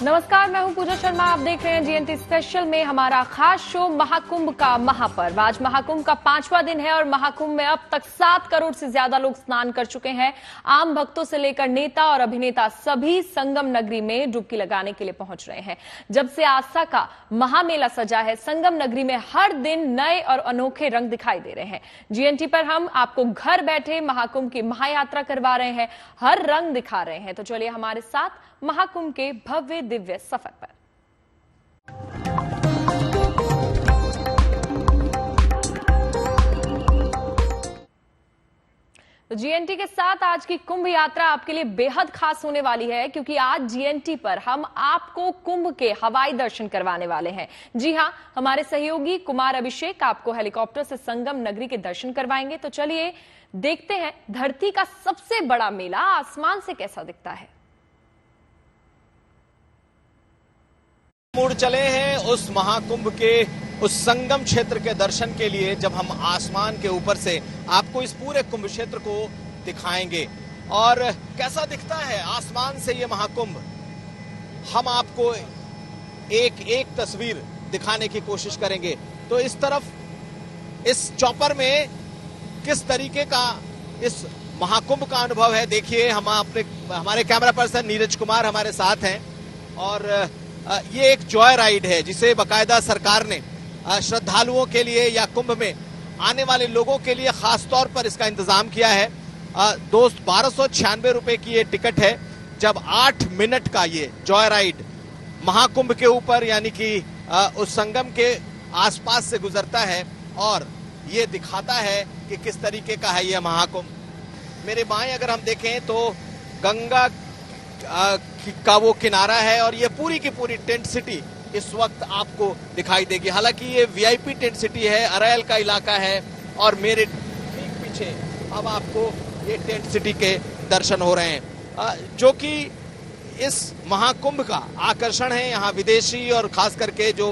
नमस्कार, मैं हूं पूजा शर्मा। आप देख रहे हैं जीएनटी स्पेशल में हमारा खास शो महाकुंभ का महापर्व। आज महाकुंभ का 5वां दिन है और महाकुंभ में अब तक 7 करोड़ से ज्यादा लोग स्नान कर चुके हैं। आम भक्तों से लेकर नेता और अभिनेता सभी संगम नगरी में डुबकी लगाने के लिए पहुंच रहे हैं। जब से आस्था का महामेला सजा है, संगम नगरी में हर दिन नए और अनोखे रंग दिखाई दे रहे हैं। जीएनटी पर हम आपको घर बैठे महाकुंभ की महायात्रा करवा रहे हैं, हर रंग दिखा रहे हैं। तो चलिए हमारे साथ महाकुंभ के भव्य दिव्य सफर पर। तो जीएनटी के साथ आज की कुंभ यात्रा आपके लिए बेहद खास होने वाली है, क्योंकि आज जीएनटी पर हम आपको कुंभ के हवाई दर्शन करवाने वाले हैं। जी हां, हमारे सहयोगी कुमार अभिषेक आपको हेलीकॉप्टर से संगम नगरी के दर्शन करवाएंगे। तो चलिए देखते हैं धरती का सबसे बड़ा मेला आसमान से कैसा दिखता है। मुड़ चले हैं उस महाकुंभ के उस संगम क्षेत्र के दर्शन के लिए, जब हम आसमान के ऊपर से आपको इस पूरे कुंभ क्षेत्र को दिखाएंगे और कैसा दिखता है आसमान से ये महाकुंभ। हम आपको एक एक तस्वीर दिखाने की कोशिश करेंगे। तो इस तरफ इस चॉपर में किस तरीके का इस महाकुंभ का अनुभव है, देखिए। हमारे कैमरा पर्सन नीरज कुमार हमारे साथ हैं और ये एक जॉय राइड है जिसे बकायदा सरकार ने श्रद्धालुओं के लिए या कुंभ में आने वाले लोगों के लिए खास तौर पर इसका इंतजाम किया है। दोस्त 1296 रुपए की ये टिकट है, जब 8 मिनट का ये जॉय राइड महाकुंभ के ऊपर यानी कि उस संगम के आसपास से गुजरता है और ये दिखाता है कि किस तरीके का है ये महाकुंभ। मेरे बाएं अगर हम देखें तो गंगा का वो किनारा है और ये पूरी की पूरी टेंट सिटी इस वक्त आपको दिखाई देगी। हालांकि ये वीआईपी टेंट सिटी है, अरैल का इलाका है और मेरे ठीक पीछे अब आपको ये टेंट सिटी के दर्शन हो रहे हैं, जो कि इस महाकुंभ का आकर्षण है। यहाँ विदेशी और खास करके जो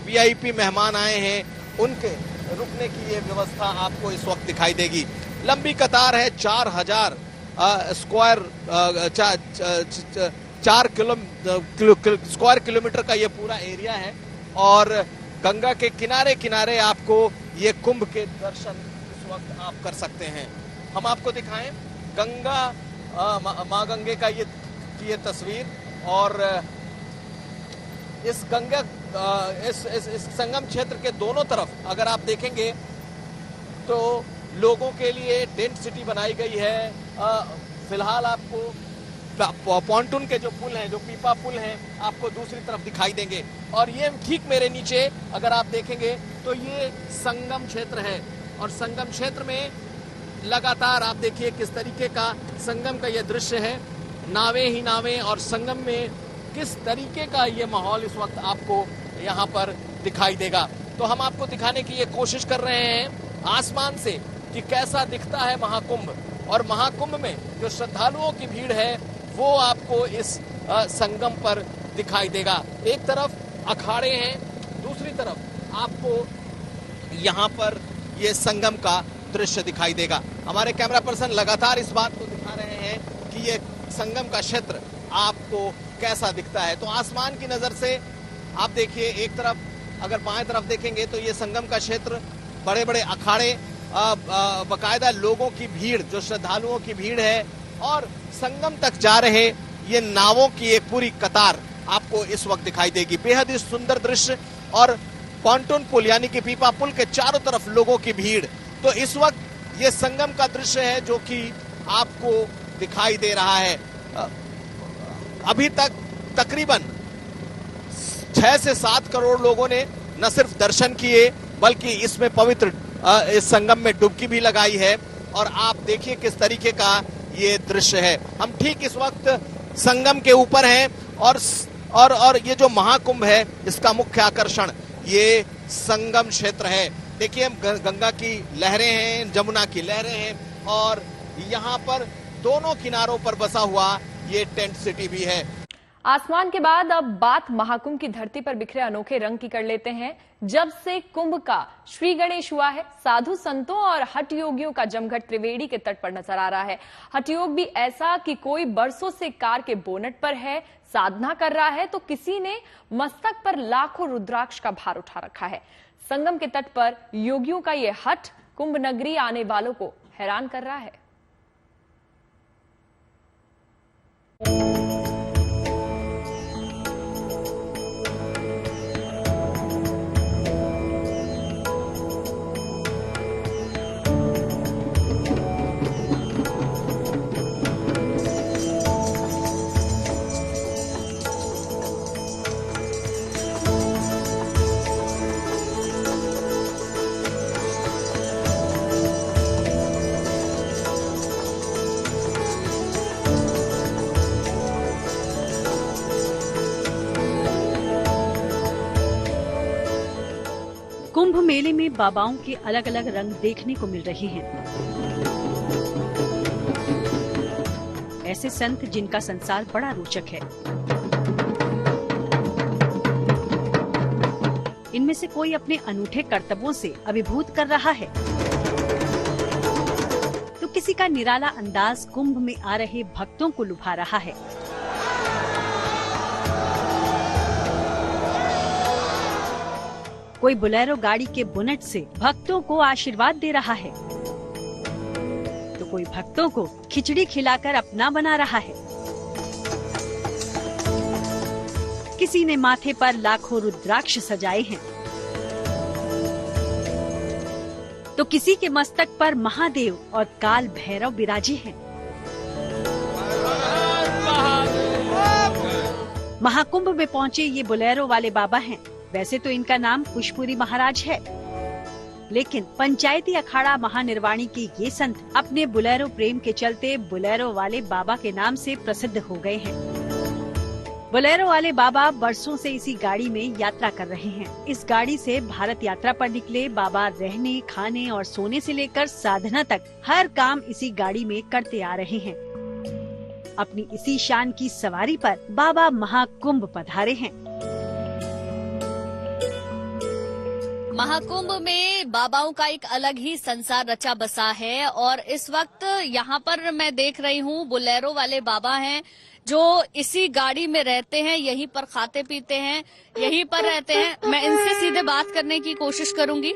वीआईपी मेहमान आए हैं उनके रुकने की ये व्यवस्था आपको इस वक्त दिखाई देगी। लंबी कतार है, 4000 स्क्वायर किलोमीटर का ये पूरा एरिया है और गंगा के किनारे किनारे आपको ये कुंभ के दर्शन इस वक्त आप कर सकते हैं। हम आपको दिखाएं गंगा माँ गंगे का ये तस्वीर और इस गंगा इस संगम क्षेत्र के दोनों तरफ अगर आप देखेंगे तो लोगों के लिए टेंट सिटी बनाई गई है। फिलहाल आपको पॉन्टून के जो पुल हैं, जो पीपा पुल हैं, आपको दूसरी तरफ दिखाई देंगे और ये ठीक मेरे नीचे अगर आप देखेंगे तो ये संगम क्षेत्र है और संगम क्षेत्र में लगातार आप देखिए किस तरीके का संगम का ये दृश्य है। नावें ही नावें और संगम में किस तरीके का ये माहौल इस वक्त आपको यहाँ पर दिखाई देगा। तो हम आपको दिखाने की ये कोशिश कर रहे हैं आसमान से कि कैसा दिखता है महाकुंभ और महाकुंभ में जो श्रद्धालुओं की भीड़ है वो आपको इस संगम पर दिखाई देगा। एक तरफ अखाड़े हैं, दूसरी तरफ आपको यहाँ पर ये संगम का दृश्य दिखाई देगा। हमारे कैमरा पर्सन लगातार इस बात को दिखा रहे हैं कि ये संगम का क्षेत्र आपको कैसा दिखता है। तो आसमान की नजर से आप देखिए, एक तरफ अगर बाएं तरफ देखेंगे तो ये संगम का क्षेत्र, बड़े बड़े अखाड़े, बकायदा लोगों की भीड़, जो श्रद्धालुओं की भीड़ है और संगम तक जा रहे ये नावों की एक पूरी कतार आपको इस वक्त दिखाई देगी। बेहद ही सुंदर दृश्य और पॉन्टून पुल यानी कि पीपा पुल के चारों तरफ लोगों की भीड़। तो इस वक्त ये संगम का दृश्य है जो कि आपको दिखाई दे रहा है। अभी तक तकरीबन 6 से 7 करोड़ लोगों ने न सिर्फ दर्शन किए बल्कि इसमें पवित्र इस संगम में डुबकी भी लगाई है और आप देखिए किस तरीके का ये दृश्य है। हम ठीक इस वक्त संगम के ऊपर हैं और ये जो महाकुंभ है इसका मुख्य आकर्षण ये संगम क्षेत्र है। देखिए गंगा की लहरें हैं, जमुना की लहरें हैं और यहाँ पर दोनों किनारों पर बसा हुआ ये टेंट सिटी भी है। आसमान के बाद अब बात महाकुंभ की धरती पर बिखरे अनोखे रंग की कर लेते हैं। जब से कुंभ का श्री गणेश हुआ है, साधु संतों और हठ योगियों का जमघट त्रिवेणी के तट पर नजर आ रहा है। हठ योग भी ऐसा कि कोई बरसों से कार के बोनट पर है, साधना कर रहा है, तो किसी ने मस्तक पर लाखों रुद्राक्ष का भार उठा रखा है। संगम के तट पर योगियों का ये हठ कुंभ नगरी आने वालों को हैरान कर रहा है। कुंभ मेले में बाबाओं के अलग अलग रंग देखने को मिल रहे हैं। ऐसे संत जिनका संसार बड़ा रोचक है। इनमें से कोई अपने अनूठे कर्तव्यों से अभिभूत कर रहा है, तो किसी का निराला अंदाज कुंभ में आ रहे भक्तों को लुभा रहा है। कोई बोलेरो गाड़ी के बोनट से भक्तों को आशीर्वाद दे रहा है, तो कोई भक्तों को खिचड़ी खिलाकर अपना बना रहा है। किसी ने माथे पर लाखों रुद्राक्ष सजाए हैं, तो किसी के मस्तक पर महादेव और काल भैरव विराजे हैं। महाकुंभ में पहुंचे ये बोलेरो वाले बाबा हैं। वैसे तो इनका नाम पुष्पुरी महाराज है, लेकिन पंचायती अखाड़ा महानिर्वाणी के ये संत अपने बोलेरो प्रेम के चलते बोलेरो वाले बाबा के नाम से प्रसिद्ध हो गए हैं। बोलेरो वाले बाबा बरसों से इसी गाड़ी में यात्रा कर रहे हैं। इस गाड़ी से भारत यात्रा पर निकले बाबा रहने, खाने और सोने से लेकर साधना तक हर काम इसी गाड़ी में करते आ रहे हैं। अपनी इसी शान की सवारी पर बाबा महाकुंभ पधारे हैं। महाकुंभ में बाबाओं का एक अलग ही संसार रचा बसा है और इस वक्त यहाँ पर मैं देख रही हूँ बोलेरो वाले बाबा हैं जो इसी गाड़ी में रहते हैं, यहीं पर खाते पीते हैं, यहीं पर रहते हैं। मैं इनसे सीधे बात करने की कोशिश करूंगी।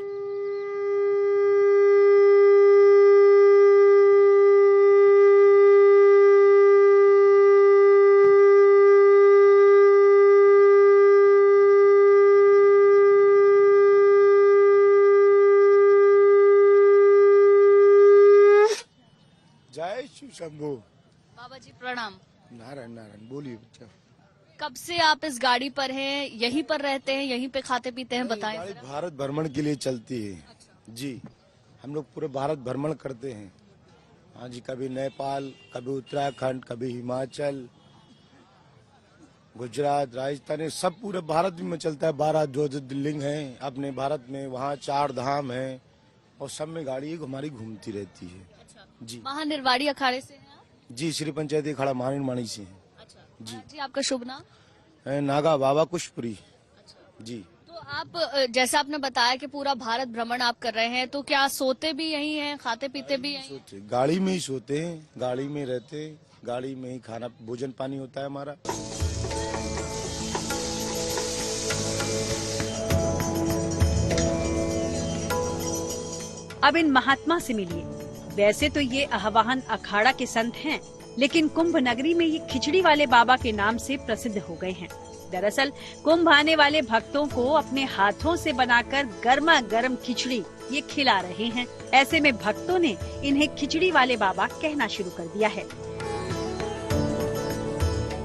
जय शिव शंभू। बाबा जी प्रणाम। नारायण नारायण। बोलिए बच्चा। कब से आप इस गाड़ी पर हैं, यहीं पर रहते हैं, यहीं पे खाते पीते हैं, बताएं। गाड़ी भारत भ्रमण के लिए चलती है। जी, हम लोग पूरे भारत भ्रमण करते हैं। हाँ जी, कभी नेपाल, कभी उत्तराखंड, कभी हिमाचल, गुजरात, राजस्थान, सब पूरे भारत में चलता है। 12 ज्योतिर्लिंग हैं अपने भारत में, वहाँ 4 धाम हैं और सब में गाड़ी हमारी घूमती रहती है। जी, महानिर्वाणी अखाड़े से हैं आप? जी, श्री पंचायती अखाड़ा महानिर्वाणी से हैं। अच्छा जी जी, आपका शुभ नाम? नागा बाबा पुष्पुरी। अच्छा जी। तो आप जैसे आपने बताया कि पूरा भारत भ्रमण आप कर रहे हैं, तो क्या सोते भी यहीं हैं, खाते पीते भी यहीं? सोते गाड़ी में ही सोते हैं, गाड़ी में रहते हैं, गाड़ी में ही खाना भोजन पानी होता है हमारा। अब इन महात्मा से मिलिए। वैसे तो ये आवाहन अखाड़ा के संत हैं, लेकिन कुंभ नगरी में ये खिचड़ी वाले बाबा के नाम से प्रसिद्ध हो गए हैं। दरअसल कुंभ आने वाले भक्तों को अपने हाथों से बनाकर गर्मा गर्म खिचड़ी ये खिला रहे हैं। ऐसे में भक्तों ने इन्हें खिचड़ी वाले बाबा कहना शुरू कर दिया है।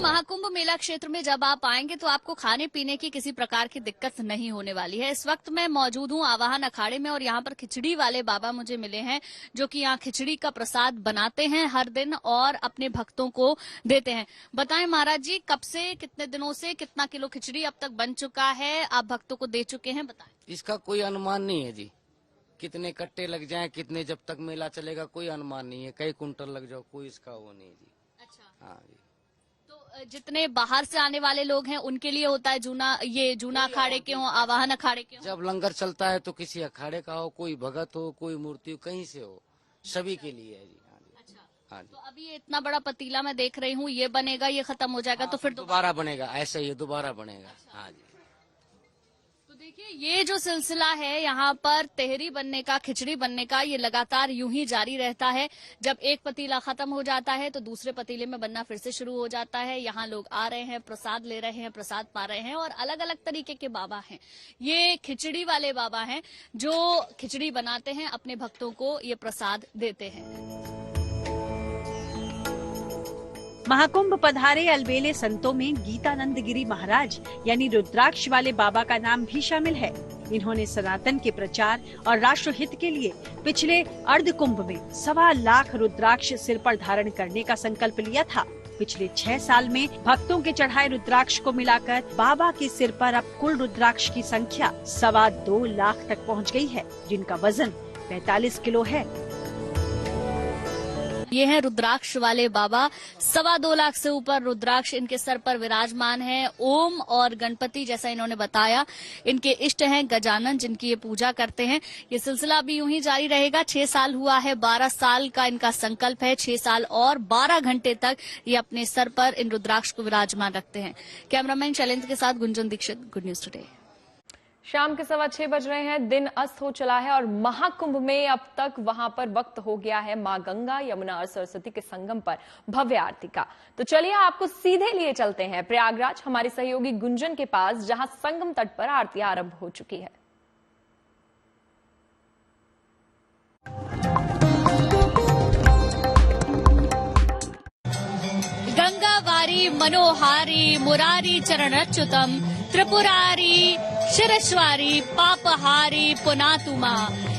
महाकुंभ मेला क्षेत्र में जब आप आएंगे तो आपको खाने पीने की किसी प्रकार की दिक्कत नहीं होने वाली है। इस वक्त मैं मौजूद हूँ आवाहन अखाड़े में और यहाँ पर खिचड़ी वाले बाबा मुझे मिले हैं, जो कि यहाँ खिचड़ी का प्रसाद बनाते हैं हर दिन और अपने भक्तों को देते हैं। बताएं महाराज जी, कब से, कितने दिनों से, कितना किलो खिचड़ी अब तक बन चुका है, आप भक्तों को दे चुके हैं, बताएं। इसका कोई अनुमान नहीं है जी, कितने कट्टे लग जाएं, कितने जब तक मेला चलेगा कोई अनुमान नहीं है। कई कुंटल लग जाओ, कोई इसका वो नहीं जी। अच्छा। हाँ जी। तो जितने बाहर से आने वाले लोग हैं उनके लिए होता है जूना अखाड़े के हो, आवाहन अखाड़े के हो? जब लंगर चलता है तो किसी अखाड़े का हो, कोई भगत हो, कोई मूर्ति हो, कहीं से हो, सभी के लिए है जी। हाँ जी। तो अभी ये इतना बड़ा पतीला मैं देख रही हूँ, ये बनेगा, ये खत्म हो जाएगा, तो फिर दोबारा बनेगा, ऐसा ही दोबारा बनेगा। हाँ जी। तो देखिए, ये जो सिलसिला है यहाँ पर तेहरी बनने का, खिचड़ी बनने का, ये लगातार यूं ही जारी रहता है। जब एक पतीला खत्म हो जाता है तो दूसरे पतीले में बनना फिर से शुरू हो जाता है। यहाँ लोग आ रहे हैं, प्रसाद ले रहे हैं, प्रसाद पा रहे हैं, और अलग अलग तरीके के बाबा हैं। ये खिचड़ी वाले बाबा हैं जो खिचड़ी बनाते हैं, अपने भक्तों को ये प्रसाद देते हैं। महाकुंभ पधारे अलबेले संतों में गीतानंद गिरी महाराज यानी रुद्राक्ष वाले बाबा का नाम भी शामिल है। इन्होंने सनातन के प्रचार और राष्ट्र हित के लिए पिछले अर्ध कुंभ में 1.25 लाख रुद्राक्ष सिर पर धारण करने का संकल्प लिया था। पिछले 6 साल में भक्तों के चढ़ाए रुद्राक्ष को मिलाकर बाबा के सिर पर अब कुल रुद्राक्ष की संख्या 2.25 लाख तक पहुंच गई है, जिनका वजन 45 किलो है। ये है रुद्राक्ष वाले बाबा। 2.25 लाख से ऊपर रुद्राक्ष इनके सर पर विराजमान है। ओम और गणपति, जैसा इन्होंने बताया, इनके इष्ट हैं गजानन, जिनकी ये पूजा करते हैं। ये सिलसिला भी यूं ही जारी रहेगा। 6 साल हुआ है, 12 साल का इनका संकल्प है। 6 साल और 12 घंटे तक ये अपने सर पर इन रुद्राक्ष को विराजमान रखते हैं। कैमरामैन शैलेंद्र के साथ Gunjan Dikshit, good news today. शाम के 6:15 बज रहे हैं, दिन अस्त हो चला है और महाकुंभ में अब तक वहां पर वक्त हो गया है मां गंगा, यमुना और सरस्वती के संगम पर भव्य आरती का। तो चलिए आपको सीधे लिए चलते हैं प्रयागराज, हमारे सहयोगी गुंजन के पास, जहां संगम तट पर आरती आरंभ हो चुकी है। गंगावारी मनोहारी मुरारी चरणच्युतम त्रिपुरारी शिरस्वारी पापहारी पुनातुमा।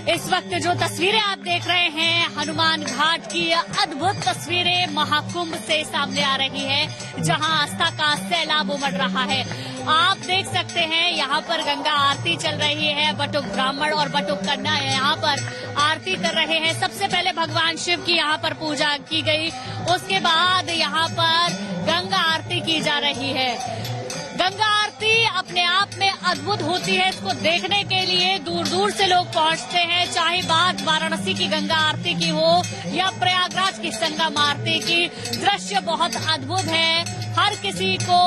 इस वक्त जो तस्वीरें आप देख रहे हैं, हनुमान घाट की अद्भुत तस्वीरें महाकुंभ से सामने आ रही है, जहां आस्था का सैलाब उमड़ रहा है। आप देख सकते हैं यहाँ पर गंगा आरती चल रही है। बटुक ब्राह्मण और बटुक कन्या यहाँ पर आरती कर रहे हैं। सबसे पहले भगवान शिव की यहाँ पर पूजा की गई, उसके बाद यहाँ पर गंगा आरती की जा रही है। गंगा आरती अपने आप में अद्भुत होती है। इसको देखने के लिए दूर दूर से लोग पहुंचते हैं, चाहे बात वाराणसी की गंगा आरती की हो या प्रयागराज की संगम आरती की। दृश्य बहुत अद्भुत है, हर किसी को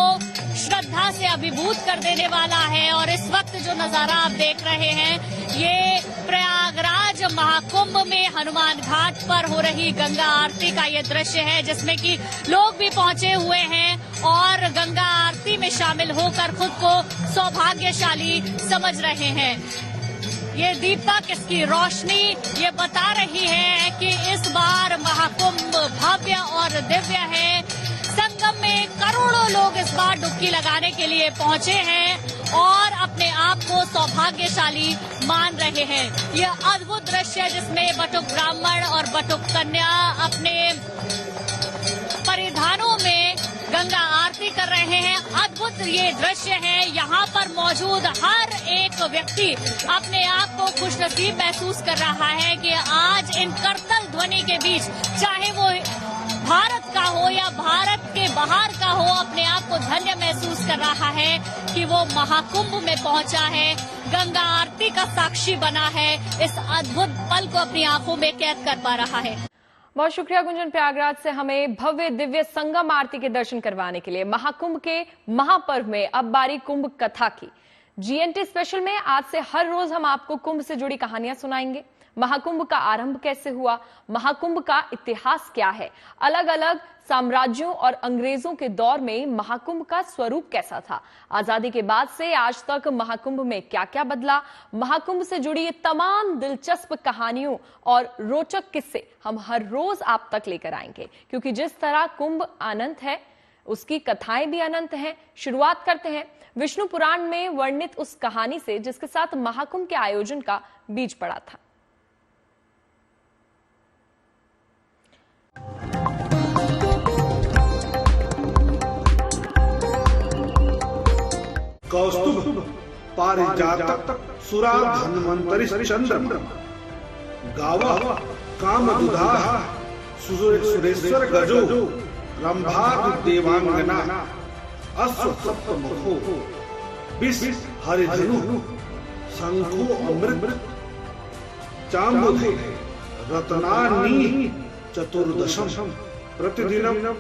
श्रद्धा से अभिभूत कर देने वाला है। और इस वक्त जो नजारा आप देख रहे हैं, ये प्रयागराज महाकुंभ में हनुमान घाट पर हो रही गंगा आरती का ये दृश्य है, जिसमें कि लोग भी पहुंचे हुए हैं और गंगा आरती में शामिल होकर खुद को सौभाग्यशाली समझ रहे हैं। ये दीपक, इसकी रोशनी ये बता रही है कि इस बार महाकुंभ भव्य और दिव्य है। संगम में करोड़ों लोग इस बार डुबकी लगाने के लिए पहुंचे हैं और अपने आप को सौभाग्यशाली मान रहे हैं। यह अद्भुत दृश्य है, जिसमें बटुक ब्राह्मण और बटुक कन्या अपने परिधानों में गंगा आरती कर रहे हैं। अद्भुत ये दृश्य है। यहाँ पर मौजूद हर एक व्यक्ति अपने आप को खुशनसीब महसूस कर रहा है कि आज इन करतल ध्वनि के बीच, चाहे वो भारत का हो या भारत के बाहर का हो, अपने आप को धन्य महसूस कर रहा है कि वो महाकुंभ में पहुंचा है, गंगा आरती का साक्षी बना है, इस अद्भुत पल को अपनी आंखों में कैद कर पा रहा है। बहुत शुक्रिया गुंजन, प्रयागराज से हमें भव्य दिव्य संगम आरती के दर्शन करवाने के लिए। महाकुंभ के महापर्व में अब बारी कुंभ कथा की। जीएनटी स्पेशल में आज से हर रोज हम आपको कुंभ से जुड़ी कहानियां सुनाएंगे। महाकुंभ का आरंभ कैसे हुआ, महाकुंभ का इतिहास क्या है, अलग अलग साम्राज्यों और अंग्रेजों के दौर में महाकुंभ का स्वरूप कैसा था, आजादी के बाद से आज तक महाकुंभ में क्या क्या बदला, महाकुंभ से जुड़ी ये तमाम दिलचस्प कहानियों और रोचक किस्से हम हर रोज आप तक लेकर आएंगे, क्योंकि जिस तरह कुंभ अनंत है, उसकी कथाएं भी अनंत हैं। शुरुआत करते हैं विष्णु पुराण में वर्णित उस कहानी से, जिसके साथ महाकुंभ के आयोजन का बीज पड़ा था। कौस्तुभ पारिजातक सुरा धन्वंतरि चंद्र गावः कामदुधाः सुरेश्वर गजो रंभाद देवांगना अश्व सप्तमुखो विष हरिधनु शंखो अमृत चांबुधे रत्नानी चतुर्दशम प्रतिदिनम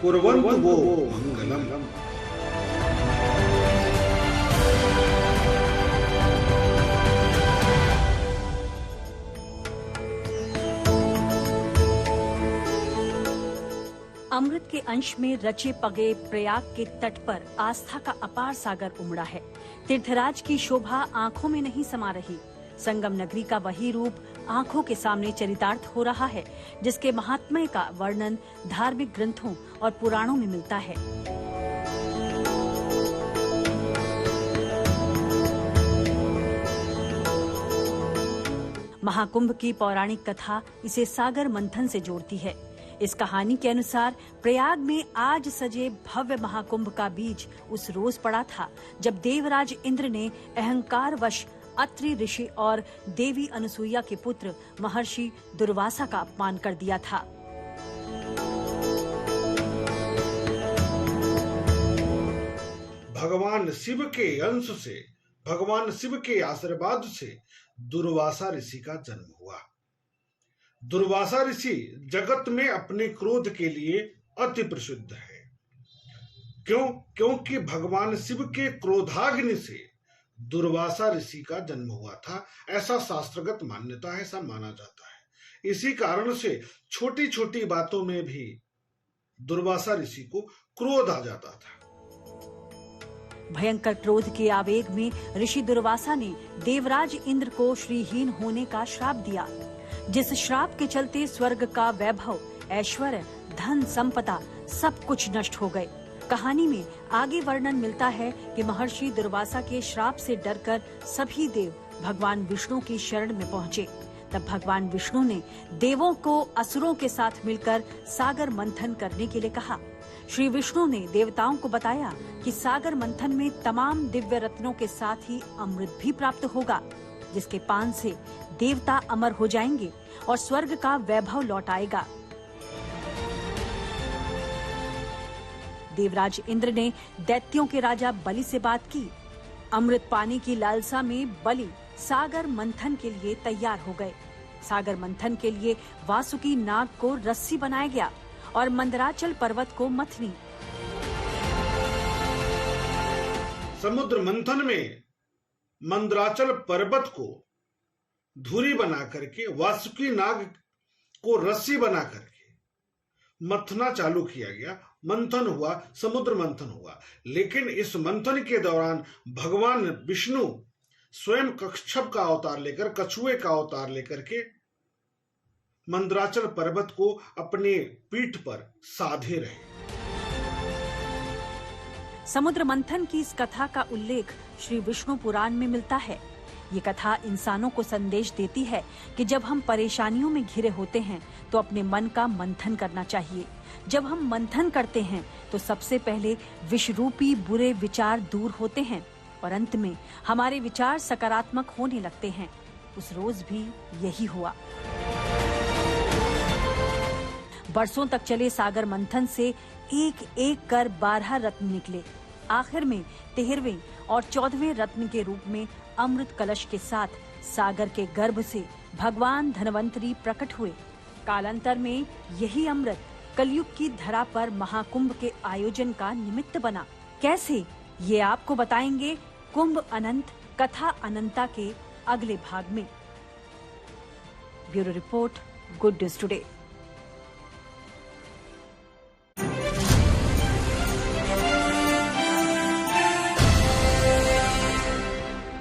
कुर्वन्तु वो मंगलम। अमृत के अंश में रचे पगे प्रयाग के तट पर आस्था का अपार सागर उमड़ा है। तीर्थराज की शोभा आंखों में नहीं समा रही। संगम नगरी का वही रूप आंखों के सामने चरितार्थ हो रहा है, जिसके महात्म्य का वर्णन धार्मिक ग्रंथों और पुराणों में मिलता है। महाकुंभ की पौराणिक कथा इसे सागर मंथन से जोड़ती है। इस कहानी के अनुसार प्रयाग में आज सजे भव्य महाकुंभ का बीज उस रोज पड़ा था जब देवराज इंद्र ने अहंकारवश अत्रि ऋषि और देवी अनसुईया के पुत्र महर्षि दुर्वासा का अपमान कर दिया था। भगवान शिव के अंश से, भगवान शिव के आशीर्वाद से दुर्वासा ऋषि का जन्म हुआ। दुर्वासा ऋषि जगत में अपने क्रोध के लिए अति प्रसिद्ध है। क्योंकि भगवान शिव के क्रोधाग्नि से दुर्वासा ऋषि का जन्म हुआ था, ऐसा शास्त्रगत मान्यता है, ऐसा माना जाता है। इसी कारण से छोटी छोटी बातों में भी दुर्वासा ऋषि को क्रोध आ जाता था। भयंकर क्रोध के आवेग में ऋषि दुर्वासा ने देवराज इंद्र को श्रीहीन होने का श्राप दिया, जिस श्राप के चलते स्वर्ग का वैभव, ऐश्वर्य, धन संपदा सब कुछ नष्ट हो गए। कहानी में आगे वर्णन मिलता है कि महर्षि दुर्वासा के श्राप से डरकर सभी देव भगवान विष्णु की शरण में पहुँचे। तब भगवान विष्णु ने देवों को असुरों के साथ मिलकर सागर मंथन करने के लिए कहा। श्री विष्णु ने देवताओं को बताया कि सागर मंथन में तमाम दिव्य रत्नों के साथ ही अमृत भी प्राप्त होगा, जिसके पान से देवता अमर हो जाएंगे और स्वर्ग का वैभव लौट आएगा। देवराज इंद्र ने दैत्यों के राजा बलि से बात की। अमृत पानी की लालसा में बलि सागर मंथन के लिए तैयार हो गए। सागर मंथन के लिए वासुकी नाग को रस्सी बनाया गया और मंदराचल पर्वत को मथनी। समुद्र मंथन में मंदराचल पर्वत को धुरी बना करके, वासुकी नाग को रस्सी बना करके मथना चालू किया गया। मंथन हुआ, समुद्र मंथन हुआ। लेकिन इस मंथन के दौरान भगवान विष्णु स्वयं कच्छप का अवतार लेकर, कछुए का अवतार लेकर के मंदराचल पर्वत को अपने पीठ पर साधे रहे। समुद्र मंथन की इस कथा का उल्लेख श्री विष्णु पुराण में मिलता है। ये कथा इंसानों को संदेश देती है कि जब हम परेशानियों में घिरे होते हैं तो अपने मन का मंथन करना चाहिए। जब हम मंथन करते हैं तो सबसे पहले विषरूपी बुरे विचार दूर होते हैं और अंत में हमारे विचार सकारात्मक होने लगते हैं। उस रोज भी यही हुआ। बरसों तक चले सागर मंथन से एक एक कर 12 रत्न निकले। आखिर में 13वें और 14वें रत्न के रूप में अमृत कलश के साथ सागर के गर्भ से भगवान धनवंतरी प्रकट हुए। कालांतर में यही अमृत कलयुग की धरा पर महाकुंभ के आयोजन का निमित्त बना। कैसे, ये आपको बताएंगे कुंभ अनंत कथा अनंता के अगले भाग में। Bureau report, good news today.